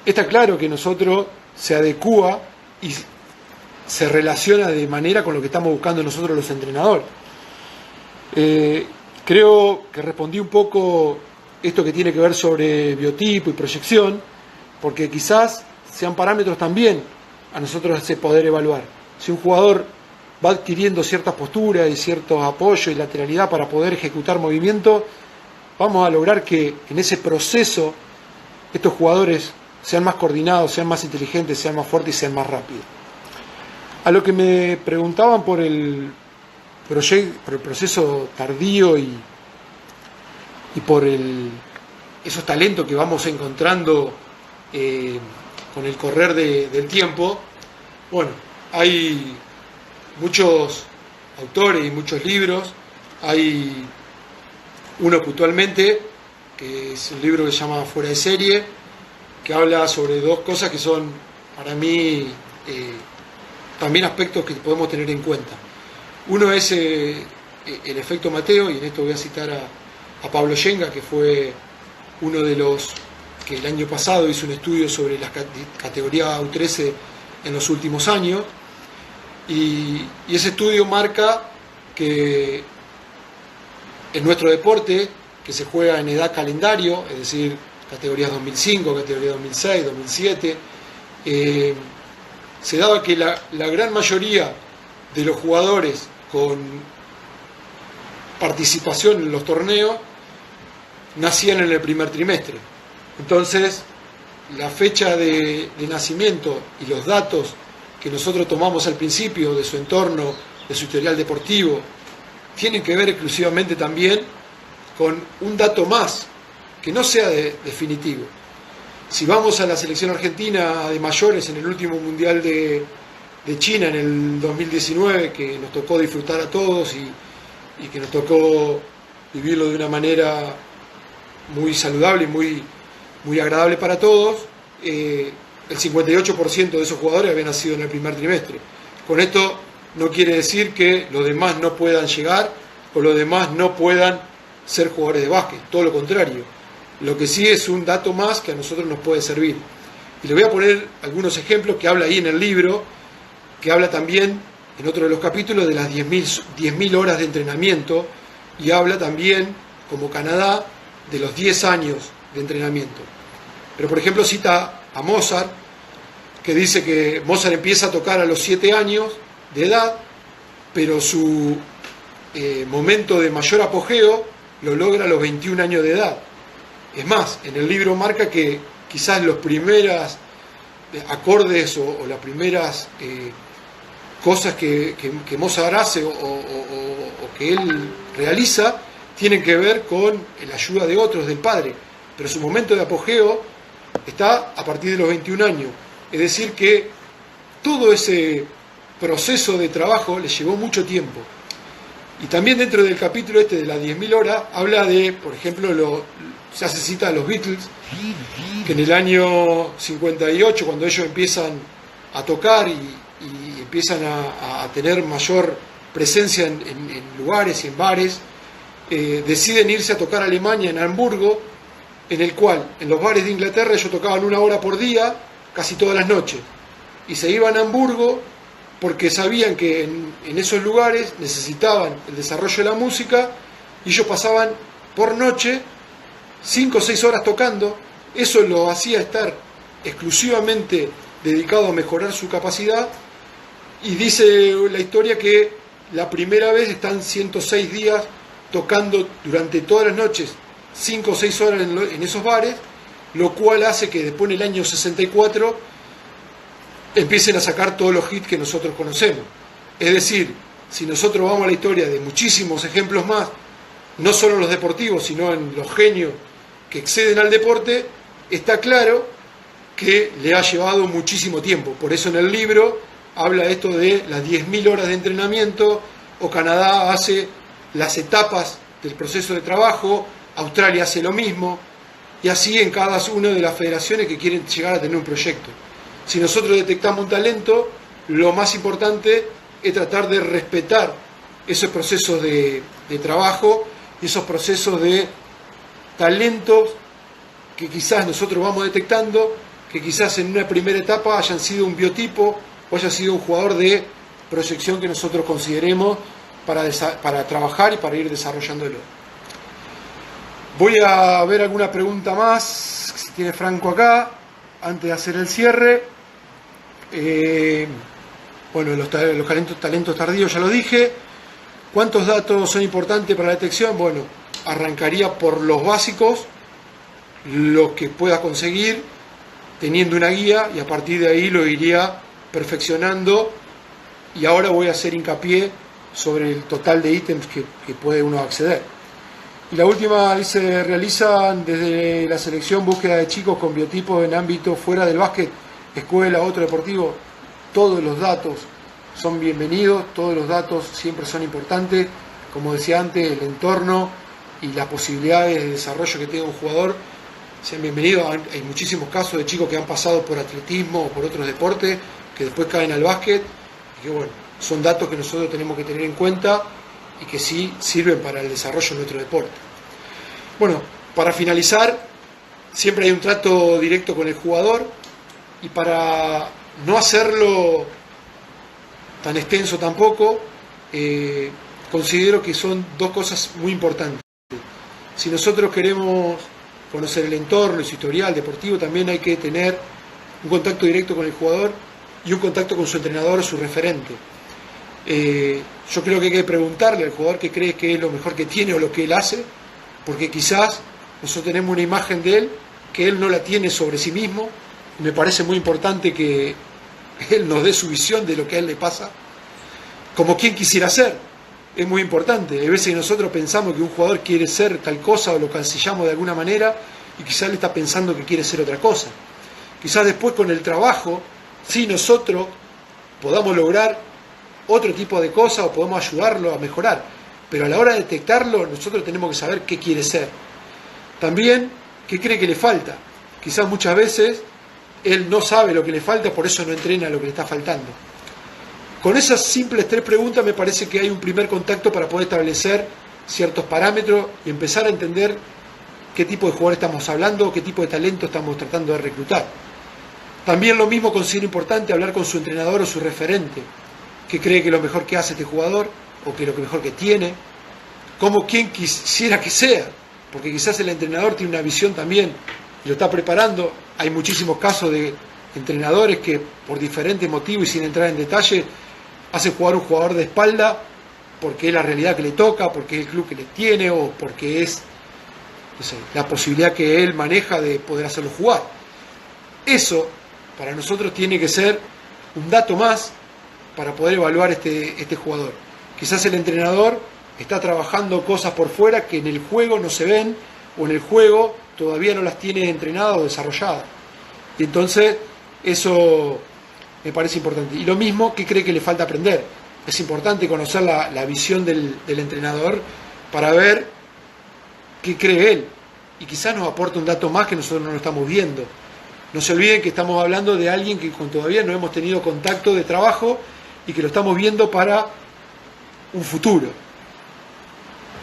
está claro que nosotros se adecúa y se relaciona de manera con lo que estamos buscando nosotros los entrenadores. Creo que respondí un poco esto que tiene que ver sobre biotipo y proyección, porque quizás sean parámetros también a nosotros poder evaluar. Si un jugador va adquiriendo ciertas posturas y ciertos apoyos y lateralidad para poder ejecutar movimientos, vamos a lograr que en ese proceso estos jugadores sean más coordinados, sean más inteligentes, sean más fuertes y sean más rápidos. A lo que me preguntaban por el proceso tardío y por esos talentos que vamos encontrando con el correr del tiempo, bueno, hay muchos autores y muchos libros. Hay uno puntualmente, que es un libro que se llama Fuera de Serie, que habla sobre dos cosas que son para mí también aspectos que podemos tener en cuenta. Uno es el efecto Mateo, y en esto voy a citar a Pablo Yenga, que fue uno de los que el año pasado hizo un estudio sobre las categorías U13 en los últimos años, y ese estudio marca que en nuestro deporte, que se juega en edad calendario, es decir, categorías 2005, categorías 2006, 2007, se daba que la gran mayoría de los jugadores con participación en los torneos nacían en el primer trimestre. Entonces, la fecha de nacimiento y los datos que nosotros tomamos al principio de su entorno, de su historial deportivo, tienen que ver exclusivamente también con un dato más, que no sea definitivo. Si vamos a la selección argentina de mayores en el último Mundial de China en el 2019, que nos tocó disfrutar a todos y que nos tocó vivirlo de una manera muy saludable y muy agradable para todos, el 58% de esos jugadores habían nacido en el primer trimestre. Con esto no quiere decir que los demás no puedan llegar o los demás no puedan ser jugadores de básquet, todo lo contrario. Lo que sí es un dato más que a nosotros nos puede servir. Y le voy a poner algunos ejemplos que habla ahí en el libro, que habla también en otro de los capítulos de las 10.000 horas de entrenamiento, y habla también, como Canadá, de los 10 años de entrenamiento. Pero por ejemplo cita a Mozart, que dice que Mozart empieza a tocar a los 7 años de edad, pero su momento de mayor apogeo lo logra a los 21 años de edad. Es más, en el libro marca que quizás los primeros acordes o las primeras cosas que Mozart hace o que él realiza tienen que ver con la ayuda de otros, del padre, pero su momento de apogeo está a partir de los 21 años. Es decir que todo ese proceso de trabajo le llevó mucho tiempo. Y también dentro del capítulo este de las 10.000 horas habla de, por ejemplo, se hace cita a los Beatles, que en el año 58, cuando ellos empiezan a tocar y empiezan a tener mayor presencia en lugares y en bares, deciden irse a tocar a Alemania, en Hamburgo, en el cual en los bares de Inglaterra ellos tocaban 1 hora por día, casi todas las noches, y se iban a Hamburgo porque sabían que en esos lugares necesitaban el desarrollo de la música, y ellos pasaban por noche 5 o 6 horas tocando, eso lo hacía estar exclusivamente dedicado a mejorar su capacidad, y dice la historia que la primera vez están 106 días tocando durante todas las noches, 5 o 6 horas en esos bares, lo cual hace que después en el año 64 empiecen a sacar todos los hits que nosotros conocemos. Es decir, si nosotros vamos a la historia de muchísimos ejemplos más, no solo en los deportivos, sino en los genios que exceden al deporte, está claro que le ha llevado muchísimo tiempo. Por eso en el libro habla esto de las 10.000 horas de entrenamiento, o Canadá hace las etapas del proceso de trabajo, Australia hace lo mismo, y así en cada una de las federaciones que quieren llegar a tener un proyecto. Si nosotros detectamos un talento, lo más importante es tratar de respetar esos procesos de trabajo, esos procesos de talentos que quizás nosotros vamos detectando, que quizás en una primera etapa hayan sido un biotipo o haya sido un jugador de proyección que nosotros consideremos para trabajar y para ir desarrollándolo. Voy a ver alguna pregunta más, si tiene Franco acá, antes de hacer el cierre. Bueno, los talentos tardíos ya lo dije. ¿Cuántos datos son importantes para la detección? Bueno, arrancaría por los básicos, lo que pueda conseguir teniendo una guía, y a partir de ahí lo iría perfeccionando, y ahora voy a hacer hincapié sobre el total de ítems que puede uno acceder. Y la última dice: realizan desde la selección búsqueda de chicos con biotipos en ámbito fuera del básquet, escuela, otro deportivo. Todos los datos son bienvenidos, todos los datos siempre son importantes. Como decía antes, el entorno y las posibilidades de desarrollo que tenga un jugador sean bienvenidos. Hay muchísimos casos de chicos que han pasado por atletismo o por otros deportes que después caen al básquet, y que bueno, son datos que nosotros tenemos que tener en cuenta y que sí sirven para el desarrollo de nuestro deporte. Bueno, para finalizar, siempre hay un trato directo con el jugador, y para no hacerlo tan extenso tampoco, considero que son dos cosas muy importantes. Si nosotros queremos conocer el entorno y su historial deportivo, también hay que tener un contacto directo con el jugador y un contacto con su entrenador o su referente. Yo creo que hay que preguntarle al jugador qué cree que es lo mejor que tiene o lo que él hace, porque quizás nosotros tenemos una imagen de él que él no la tiene sobre sí mismo. Me parece muy importante que él nos dé su visión de lo que a él le pasa, como quien quisiera ser. Es muy importante. Hay veces que nosotros pensamos que un jugador quiere ser tal cosa o lo cancillamos de alguna manera, y quizás él está pensando que quiere ser otra cosa. Quizás después con el trabajo, sí, nosotros podamos lograr otro tipo de cosas o podemos ayudarlo a mejorar, pero a la hora de detectarlo nosotros tenemos que saber qué quiere ser. También qué cree que le falta. Quizás muchas veces él no sabe lo que le falta, por eso no entrena lo que le está faltando. Con esas simples 3 preguntas me parece que hay un primer contacto para poder establecer ciertos parámetros y empezar a entender qué tipo de jugador estamos hablando, qué tipo de talento estamos tratando de reclutar. También lo mismo considero importante hablar con su entrenador o su referente, qué cree que es lo mejor que hace este jugador, o que es lo mejor que tiene, como quien quisiera que sea, porque quizás el entrenador tiene una visión también y lo está preparando. Hay muchísimos casos de entrenadores que por diferentes motivos y sin entrar en detalle hacen jugar un jugador de espalda porque es la realidad que le toca, porque es el club que le tiene, o porque es, no sé, la posibilidad que él maneja de poder hacerlo jugar. Eso para nosotros tiene que ser un dato más para poder evaluar este jugador. Quizás el entrenador está trabajando cosas por fuera que en el juego no se ven, o en el juego todavía no las tiene entrenadas o desarrolladas. Y entonces eso me parece importante. Y lo mismo, ¿qué cree que le falta aprender? Es importante conocer la visión del entrenador para ver qué cree él. Y quizás nos aporte un dato más que nosotros no lo estamos viendo. No se olviden que estamos hablando de alguien que todavía no hemos tenido contacto de trabajo y que lo estamos viendo para un futuro.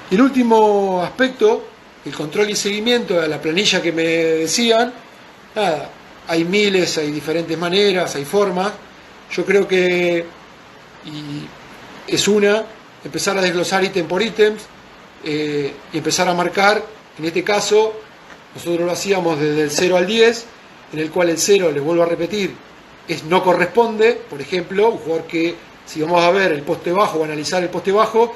Y el último aspecto, el control y seguimiento de la planilla que me decían, nada, hay miles, hay diferentes maneras, hay formas. Yo creo que es empezar a desglosar ítem por ítem y empezar a marcar, en este caso, Nosotros lo hacíamos desde el 0 al 10, en el cual el 0, les vuelvo a repetir, es no corresponde. Por ejemplo, un jugador que, si vamos a ver el poste bajo o analizar el poste bajo,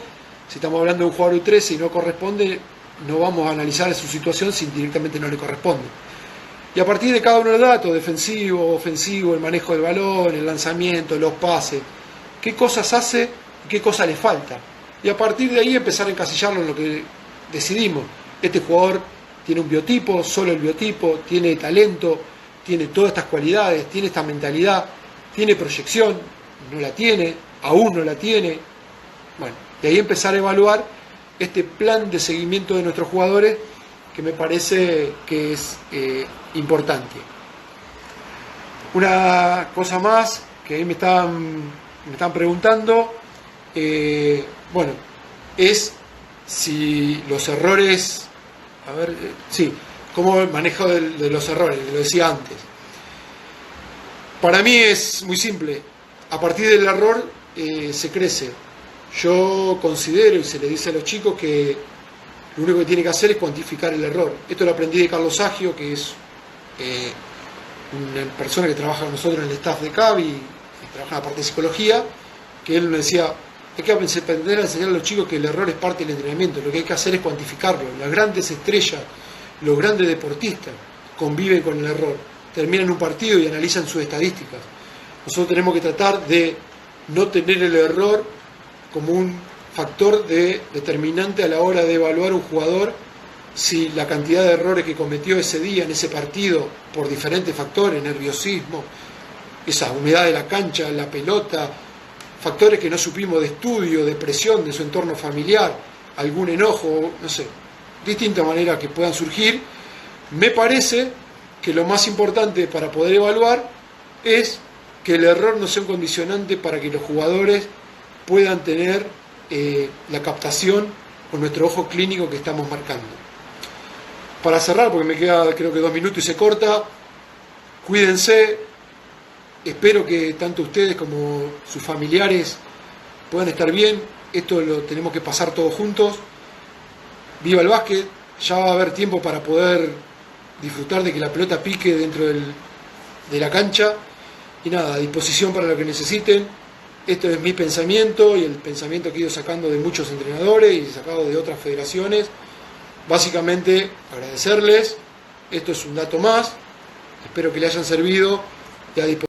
si estamos hablando de un jugador U13 y no corresponde, no vamos a analizar su situación si directamente no le corresponde. Y a partir de cada uno de los datos, defensivo, ofensivo, el manejo del balón, el lanzamiento, los pases, qué cosas hace y qué cosas le falta. Y a partir de ahí empezar a encasillarlo en lo que decidimos. Este jugador tiene un biotipo, solo el biotipo, tiene talento, tiene todas estas cualidades, tiene esta mentalidad, tiene proyección, no la tiene, aún no la tiene. Bueno, y ahí empezar a evaluar este plan de seguimiento de nuestros jugadores, que me parece que es importante. Una cosa más que ahí me están preguntando, bueno, es si los errores, sí, cómo el manejo de los errores, lo decía antes. Para mí es muy simple, a partir del error se crece. Yo considero, y se le dice a los chicos, que lo único que tiene que hacer es cuantificar el error. Esto lo aprendí de Carlos Saggio, que es una persona que trabaja con nosotros en el staff de CAB y trabaja en la parte de psicología, que él me decía, hay que aprender a enseñar a los chicos que el error es parte del entrenamiento, lo que hay que hacer es cuantificarlo. Las grandes estrellas, los grandes deportistas conviven con el error, terminan un partido y analizan sus estadísticas. Nosotros tenemos que tratar de no tener el error como un factor determinante a la hora de evaluar un jugador, si la cantidad de errores que cometió ese día, en ese partido, por diferentes factores, nerviosismo, esa humedad de la cancha, la pelota, factores que no supimos de estudio, de presión, de su entorno familiar, algún enojo, no sé, distintas maneras que puedan surgir. Me parece que lo más importante para poder evaluar es que el error no sea un condicionante para que los jugadores puedan tener la captación con nuestro ojo clínico que estamos marcando. Para cerrar, porque me queda creo que 2 minutos y se corta, cuídense, espero que tanto ustedes como sus familiares puedan estar bien, esto lo tenemos que pasar todos juntos. Viva el básquet, ya va a haber tiempo para poder disfrutar de que la pelota pique dentro de la cancha, y nada, a disposición para lo que necesiten. Esto es mi pensamiento y el pensamiento que he ido sacando de muchos entrenadores y sacado de otras federaciones. Básicamente agradecerles, esto es un dato más, espero que le hayan servido y a disposición.